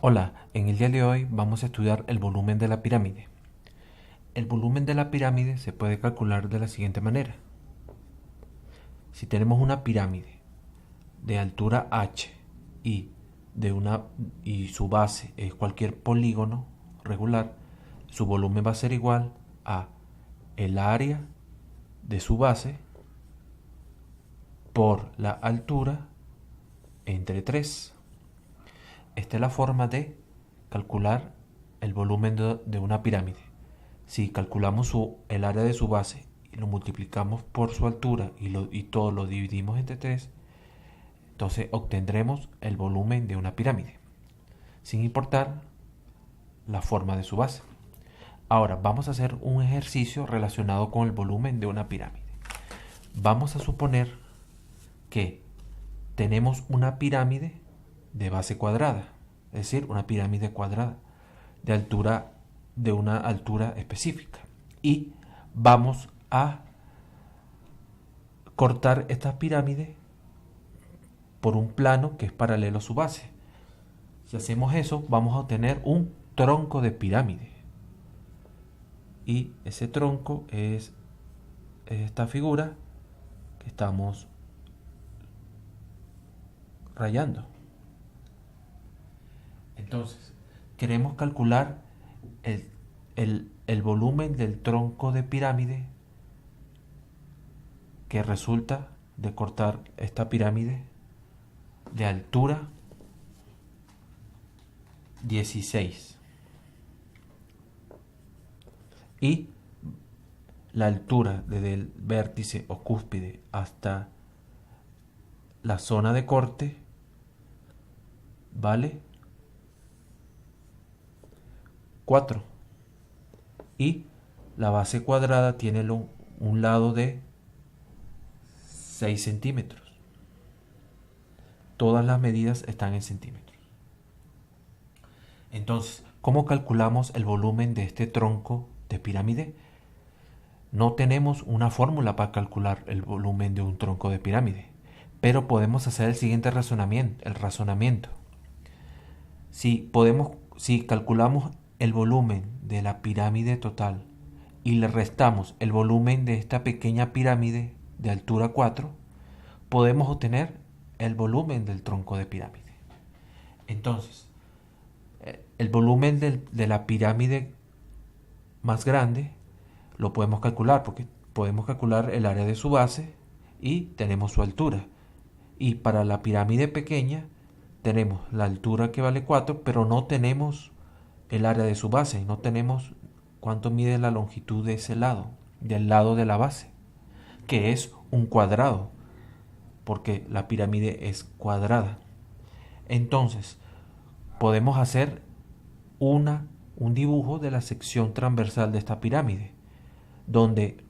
Hola, en el día de hoy vamos a estudiar el volumen de la pirámide. El volumen de la pirámide se puede calcular de la siguiente manera. Si tenemos una pirámide de altura h y, y su base es cualquier polígono regular, su volumen va a ser igual a el área de su base por la altura entre 3. Esta es la forma de calcular el volumen de una pirámide. Si calculamos el área de su base y lo multiplicamos por su altura y todo lo dividimos entre 3, entonces obtendremos el volumen de una pirámide, sin importar la forma de su base. Ahora vamos a hacer un ejercicio relacionado con el volumen de una pirámide. Vamos a suponer que tenemos una pirámide de base cuadrada, es decir, una pirámide cuadrada de una altura específica, y vamos a cortar esta pirámide por un plano que es paralelo a su base. Si hacemos eso, vamos a obtener un tronco de pirámide, y ese tronco es esta figura que estamos rayando. Entonces, queremos calcular el volumen del tronco de pirámide que resulta de cortar esta pirámide de altura 16 y la altura desde el vértice o cúspide hasta la zona de corte vale 4, y la base cuadrada tiene un lado de 6 centímetros. Todas las medidas están en centímetros. Entonces, ¿cómo calculamos el volumen de este tronco de pirámide? No tenemos una fórmula para calcular el volumen de un tronco de pirámide, pero podemos hacer el siguiente razonamiento. Si calculamos el volumen de la pirámide total y le restamos el volumen de esta pequeña pirámide de altura 4, podemos obtener el volumen del tronco de pirámide. Entonces, el volumen de la pirámide más grande lo podemos calcular porque podemos calcular el área de su base y tenemos su altura. Y para la pirámide pequeña tenemos la altura que vale 4, pero no tenemos el área de su base, no tenemos cuánto mide la longitud de ese lado, del lado de la base, que es un cuadrado, porque la pirámide es cuadrada. Entonces, podemos hacer un dibujo de la sección transversal de esta pirámide, donde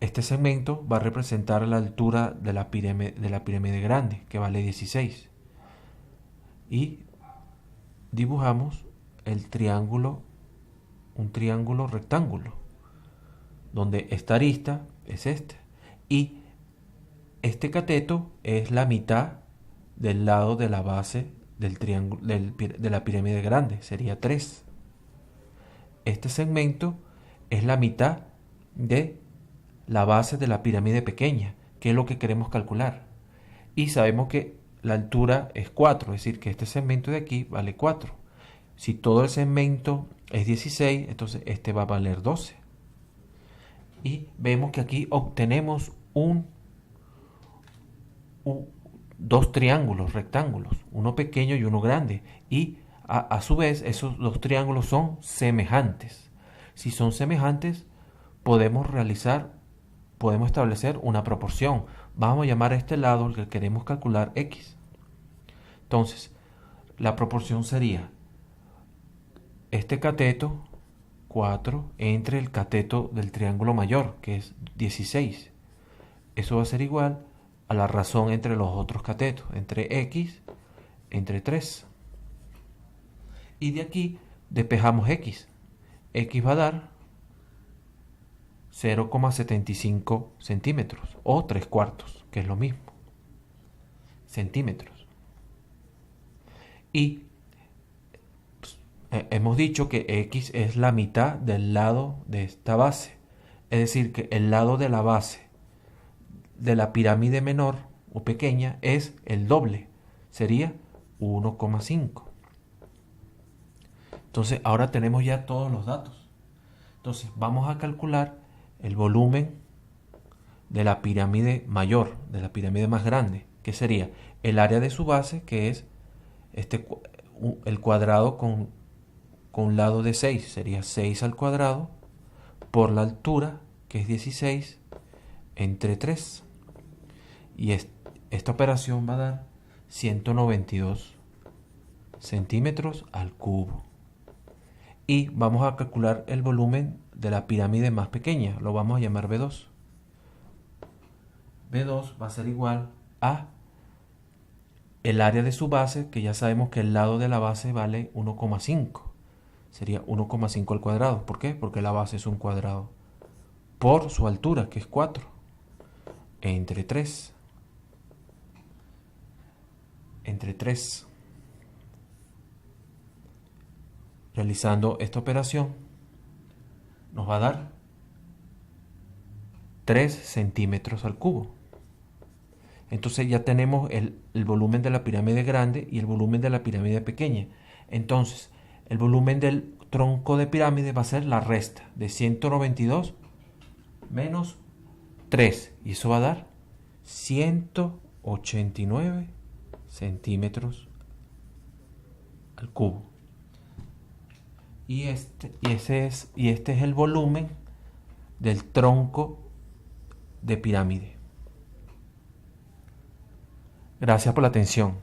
este segmento va a representar la altura de la pirámide grande, que vale 16. Y dibujamos un triángulo rectángulo, donde esta arista es esta. Y este cateto es la mitad del lado de la base del triángulo de la pirámide grande, sería 3. Este segmento es la mitad de la base de la pirámide pequeña, que es lo que queremos calcular. Y sabemos que la altura es 4, es decir, que este segmento de aquí vale 4. Si todo el segmento es 16, entonces este va a valer 12. Y vemos que aquí obtenemos dos triángulos rectángulos, uno pequeño y uno grande, y a su vez esos dos triángulos son semejantes. Si son semejantes, podemos establecer una proporción. Vamos a llamar a este lado, el que queremos calcular, x. Entonces, la proporción sería este cateto 4 entre el cateto del triángulo mayor, que es 16. Eso va a ser igual a la razón entre los otros catetos, entre x entre 3. Y de aquí despejamos x. X va a dar 0,75 centímetros o 3 cuartos, que es lo mismo, centímetros. Y hemos dicho que x es la mitad del lado de esta base. Es decir, que el lado de la base de la pirámide menor o pequeña es el doble. Sería 1,5. Entonces ahora tenemos ya todos los datos. Entonces vamos a calcular el volumen de la pirámide mayor, de la pirámide más grande, que sería el área de su base, que es el cuadrado con un lado de 6, sería 6 al cuadrado, por la altura, que es 16, entre 3. Y esta operación va a dar 192 centímetros al cubo. Y vamos a calcular el volumen de la pirámide más pequeña, lo vamos a llamar B2. B2 va a ser igual a el área de su base, que ya sabemos que el lado de la base vale 1,5. Sería 1,5 al cuadrado. ¿Por qué? Porque la base es un cuadrado. Por su altura, que es 4. Entre 3. Entre 3. Realizando esta operación, nos va a dar 3 centímetros al cubo. Entonces ya tenemos el volumen de la pirámide grande y el volumen de la pirámide pequeña. Entonces, el volumen del tronco de pirámide va a ser la resta de 192 menos 3. Y eso va a dar 189 centímetros al cubo. Y este es el volumen del tronco de pirámide. Gracias por la atención.